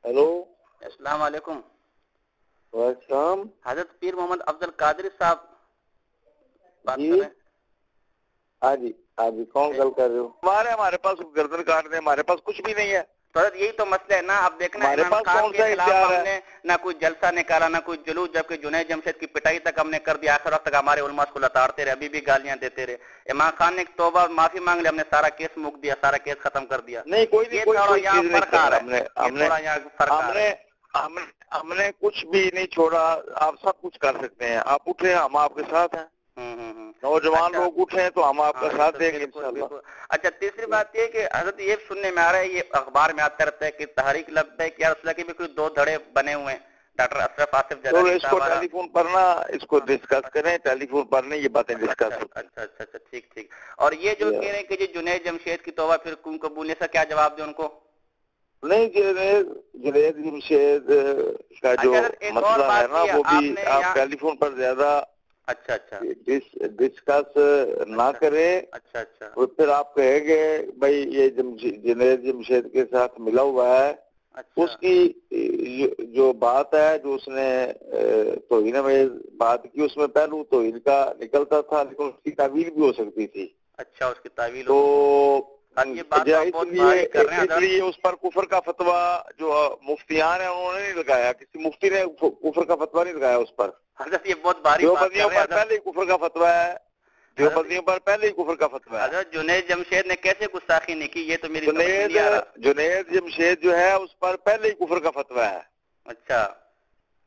Hello, السلام علیکم. وعلیکم. حضرت پیر محمد افضل قادری صاحب بات جی کر رہے ہیں. ہاں جی کون گل کر رہے ہو؟ ہمارے پاس گردن کاٹ دیں، ہمارے پاس کچھ بھی نہیں ہے. تو حضرت یہی تو مسئلہ ہے نا. اب دیکھنا ہمارے عمران پاس خان کون کے سا خلاف اختیار ہم ہے؟ نے نہ کوئی جلسہ نکالا نہ کوئی جلوس، جبکہ جنید جمشید کی پٹائی تک ہم نے کر دیا. آخر وقت تک ہمارے علماء کو لتاڑتے رہے، ابھی بھی گالیاں دیتے رہے. عمران خان نے توبہ معافی مانگ لی، ہم نے سارا کیس موک دیا، سارا کیس ختم کر دیا. نہیں کوئی یہ تھوڑا یہاں چیز فرق نہیں. آ رہا ہے. یہ تھوڑا یہاں فرق آ رہا ہے. ہم نے کچھ بھی نہیں چھوڑا. آپ سب کچھ کر سکتے ہیں. آپ اٹھے، ہم آپ کے ساتھ ہیں. نوجوان اچھا. لوگ اٹھے تو ہم آپ کا ہاں، یہ ساتھ تو دیں گے بالکل انشاءاللہ. بالکل. اچھا، تیسری بات یہ کہ حضرت یہ سننے میں آ رہا ہے، یہ اخبار میں آتا رہتا ہے کہ تحریک لبیک یا رسول اللہ کے بھی کوئی 2 دھڑے بنے ہوئے ہیں. ڈاکٹر اشرف آصف تو جلالی اس کو صاحب. ٹیلی فون پر نا اس کو ڈسکس کریں. ٹیلی فون پر نہیں یہ باتیں ڈسکس ہوتی. اچھا ٹھیک. اور یہ جو کہہ رہے ہیں کہ جی جنید جمشید کی توبہ پھر کیوں قبول، سے کیا جواب دیں ان کو؟ نہیں، جنید جمشید کا جو مسئلہ ہے نا وہ بھی آپ ٹیلی فون پر زیادہ اچھا ڈسکس نہ کریں. اچھا. اور پھر آپ کہیں گے بھائی یہ جنید جمشید کے ساتھ ملا ہوا ہے. اس کی جو بات ہے، جو اس نے توہین میں بات کی، اس میں پہلو توہین کا نکلتا تھا، لیکن اس کی تعویل بھی ہو سکتی تھی. اچھا، اس کی تعویل تو اس لیے اس پر کفر کا فتویٰ جو مفتیان ہیں انہوں نے نہیں لگایا. کسی مفتی نے کفر کا فتویٰ نہیں لگایا اس پر. حضرت یہ بہت باری دیوبندیوں پر پہلے ہی کفر کا فتویٰ ہے. دیوبندیوں پر پہلے ہی کفر کا فتویٰ ہے. حضرت جنید جمشید نے کیسے گستاخی نہیں کی؟ یہ تو میری جنید جمشید جو ہے اس پر پہلے ہی کفر کا فتویٰ ہے. اچھا.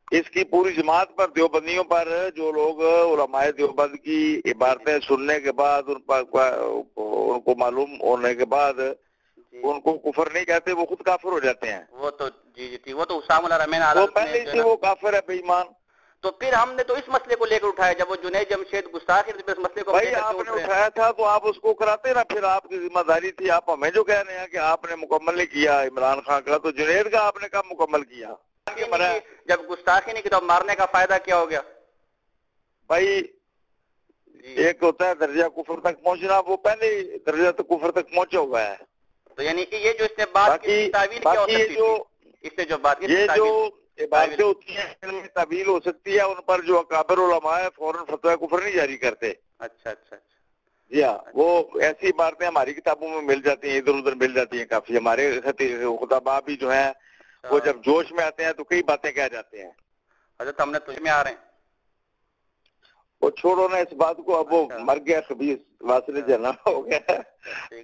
اس کی پوری جماعت پر، دیوبندیوں پر، جو لوگ علماء دیوبند کی عبارتیں سننے کے بعد ان کو معلوم ہونے کے بعد ان کو کفر نہیں کہتے، وہ خود کافر ہو جاتے ہیں. وہ تو جی وہ تو اسام الرحمین وہ پہلے سے وہ کافر ہے، بے ایمان. تو پھر ہم نے تو اس مسئلے کو لے کر اٹھایا جب وہ جنید جمشید گستاخ ہے، اس مسئلے کو بھائی آپ نے اٹھایا تھا تو آپ اس کو کراتے نا. پھر آپ کی ذمہ داری تھی. آپ ہمیں جو کہہ رہے ہیں کہ آپ نے مکمل نہیں کیا عمران خان کا، تو جنید کا آپ نے کب مکمل کیا؟ جب گستاخی نہیں کی تو مارنے کا فائدہ کیا ہو گیا؟ بھائی ایک ہوتا ہے درجہ کفر تک پہنچنا، وہ پہلے درجہ کفر تک پہنچا ہوا ہے. تو یعنی کہ یہ جو اس نے بات کی تعویل کیا ہو سکتی تھی؟ اس سے جو بات یہ جو باتیں ہوتی ہیں ان میں تعویل ہو سکتی ہے. ان پر جو اکابر علماء ہے فوراً فتویٰ کفر نہیں جاری کرتے. اچھا. جی ہاں، وہ ایسی عبارتیں ہماری کتابوں میں مل جاتی ہیں، ادھر ادھر مل جاتی ہیں کافی. ہمارے خطباء بھی جو ہیں وہ جب جوش میں آتے ہیں تو کئی باتیں کہہ جاتے ہیں. حضرت ہم نے تجھ میں آ رہے ہیں. وہ چھوڑو نا اس بات کو. اب وہ مر گیا، خبیث واصل جہنم ہو گیا.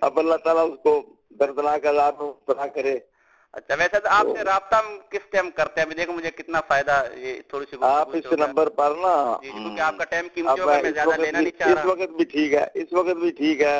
اب اللہ تعالیٰ اس کو دردناک عذاب بنا کرے. اچھا، ویسے تو آپ سے رابطہ کس ٹائم کرتے ہیں؟ ابھی دیکھو مجھے کتنا فائدہ یہ تھوڑی سی آپ اس نمبر پر نا. کیونکہ آپ کا ٹائم قیمتی ہوگا، میں زیادہ لینا نہیں چاہ رہا. اس وقت بھی ٹھیک ہے.